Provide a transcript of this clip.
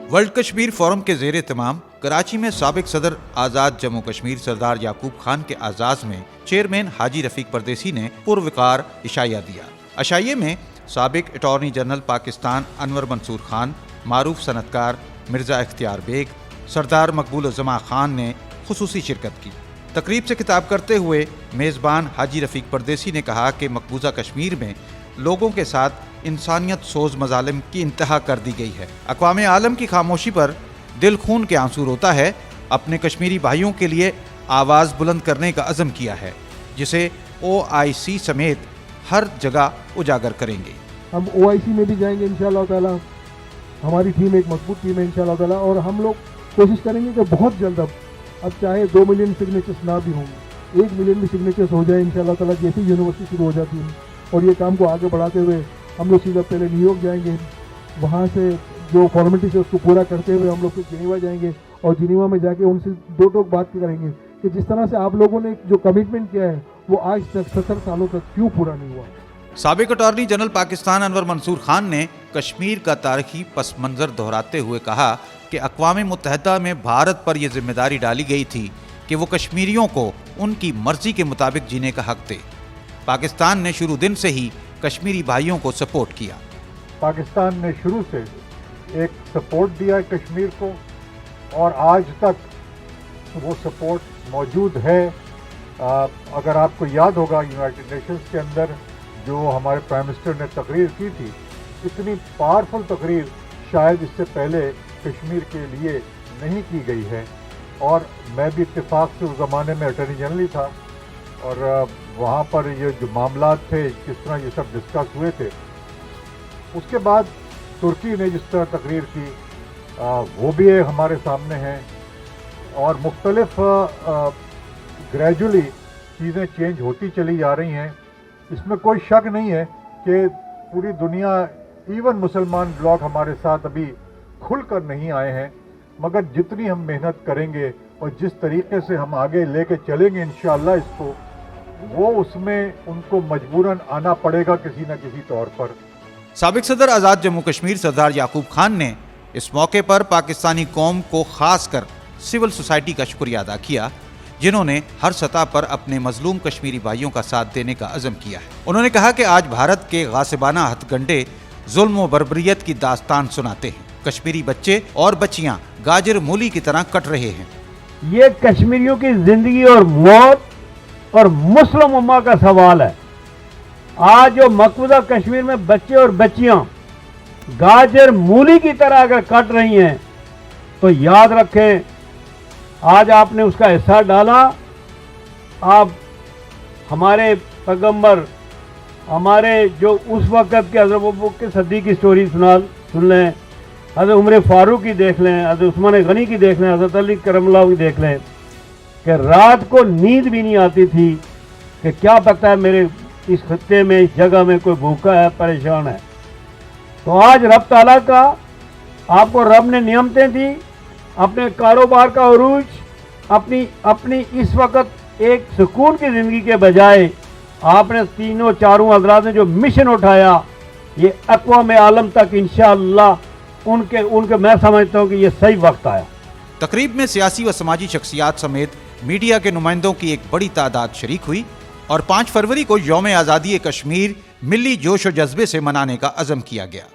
World Kashmir forum के ज़ेर तमाम कराची में साबिक सदर आज़ाद जम्मू कश्मीर सरदार याकूब खान के आज़ाज़ में चेयरमैन हाजी रफीक परदेसी ने पुरवकार इशाया दिया। अशाये में साबिक अटॉर्नी जनरल पाकिस्तान अनवर मंसूर खान, मारूफ सनतकार मिर्ज़ा इख्तियार बेग, सरदार मकबूल ज़मा खान ने खुसूसी शिरकत की। तकरीब से खिताब करते हुए मेज़बान हाजी रफीक परदेसी ने कहा कि मकबूजा कश्मीर में लोगों के साथ इंसानियत सोज मजालिम की इंतहा कर दी गई है। अक़वाम आलम की खामोशी पर दिल खून के आंसू रोता है। अपने कश्मीरी भाइयों के लिए आवाज़ बुलंद करने का अज़म किया है, जिसे OIC समेत हर जगह उजागर करेंगे। हम OIC में भी जाएंगे इंशाअल्लाह ताला। हमारी टीम एक मजबूत टीम है इंशाअल्लाह ताला, और हम लोग कोशिश करेंगे कि बहुत जल्द अब चाहे 2 मिलियन सिग्नेचर्स ना भी होंगे, 1 मिलियन भी सिग्नेचर्स हो जाए इंशाअल्लाह ताला। जैसे यूनिवर्सिटी शुरू हो जाती है और ये काम को आगे बढ़ाते हुए हम लोग सीधा पहले न्यूयॉर्क जाएंगे, वहाँ से जो फॉर्मेलिटीज है उसको पूरा करते हुए हम लोग फिर जिनेवा जाएंगे और जिनेवा में जाके उनसे दो बात करेंगे कि जिस तरह से आप लोगों ने जो कमिटमेंट किया है वो आज तक 70 सालों तक क्यों पूरा नहीं हुआ। साबिक अटॉर्नी जनरल पाकिस्तान अनवर मंसूर खान ने कश्मीर का तारीखी पस मंज़र दोहराते हुए कहा कि अक़वाम मुत्तहिदा में भारत पर यह जिम्मेदारी डाली गई थी कि वो कश्मीरियों को उनकी मर्जी के मुताबिक जीने का हक दे। पाकिस्तान ने शुरू दिन से ही कश्मीरी भाइयों को सपोर्ट किया। पाकिस्तान ने शुरू से एक सपोर्ट दिया कश्मीर को और आज तक वो सपोर्ट मौजूद है। अगर आपको याद होगा यूनाइटेड नेशंस के अंदर जो हमारे प्राइम मिनिस्टर ने तकरीर की थी, इतनी पावरफुल तकरीर शायद इससे पहले कश्मीर के लिए नहीं की गई है। और मैं भी इत्तेफाक से उस ज़माने में अटॉर्नी जनरल ही था और वहाँ पर ये जो मामलात थे, किस तरह ये सब डिस्कस हुए थे। उसके बाद तुर्की ने जिस तरह तकरीर की वो भी हमारे सामने है और मुख्तलिफ ग्रेजुअली चीज़ें चेंज होती चली जा रही हैं। इसमें कोई शक नहीं है कि पूरी दुनिया, इवन मुसलमान ब्लॉक हमारे साथ अभी खुल कर नहीं आए हैं, मगर जितनी हम मेहनत करेंगे और जिस तरीके से हम आगे लेके चलेंगे इंशाअल्लाह इसको, वो उसमें उनको मजबूरन आना पड़ेगा किसी न किसी तौर पर। साबिक सदर आज़ाद जम्मू कश्मीर सरदार याकूब खान ने इस मौके पर पाकिस्तानी कौम को खासकर सिविल सोसाइटी का शुक्रिया अदा किया, जिन्होंने हर सतह पर अपने मजलूम कश्मीरी भाइयों का साथ देने का अज़म किया है। उन्होंने कहा कि आज भारत के गासिबाना हथकंडे जुल्म व बर्बरियत की दास्तान सुनाते हैं। कश्मीरी बच्चे और बच्चियां गाजर मूली की तरह कट रहे हैं। ये कश्मीरियों की जिंदगी और मौत और मुस्लिम उम्मा का सवाल है। आज जो मकबूजा कश्मीर में बच्चे और बच्चियां गाजर मूली की तरह अगर कट रही हैं तो याद रखें, आज आपने उसका हिस्सा डाला। आप हमारे पैगंबर, हमारे जो उस वक़्त के हज़रत अबू बकर सिद्दीक़ की स्टोरी सुन लें, हज़रत उमर फारूक की देख लें, हज़रत उस्मान गनी की देख लें, हज़रत अली करमल्लाह की देख लें कि रात को नींद भी नहीं आती थी कि क्या पता है मेरे इस खत्ते में, इस जगह में कोई भूखा है, परेशान है। तो आज रब ताला का आपको रब ने नियमतें दी, अपने कारोबार का उरूज, अपनी इस वक्त एक सुकून की ज़िंदगी के बजाय आपने तीनों चारों हज़रात ने जो मिशन उठाया, ये अक़वाम आलम तक इंशाअल्लाह उनके मैं समझता हूँ कि ये सही वक्त आया। तकरीब में सियासी व समाजी शख्सियात समेत मीडिया के नुमाइंदों की एक बड़ी तादाद शरीक हुई और 5 फरवरी को यौम आज़ादी कश्मीर मिली जोश व जज्बे से मनाने का अज़म किया गया।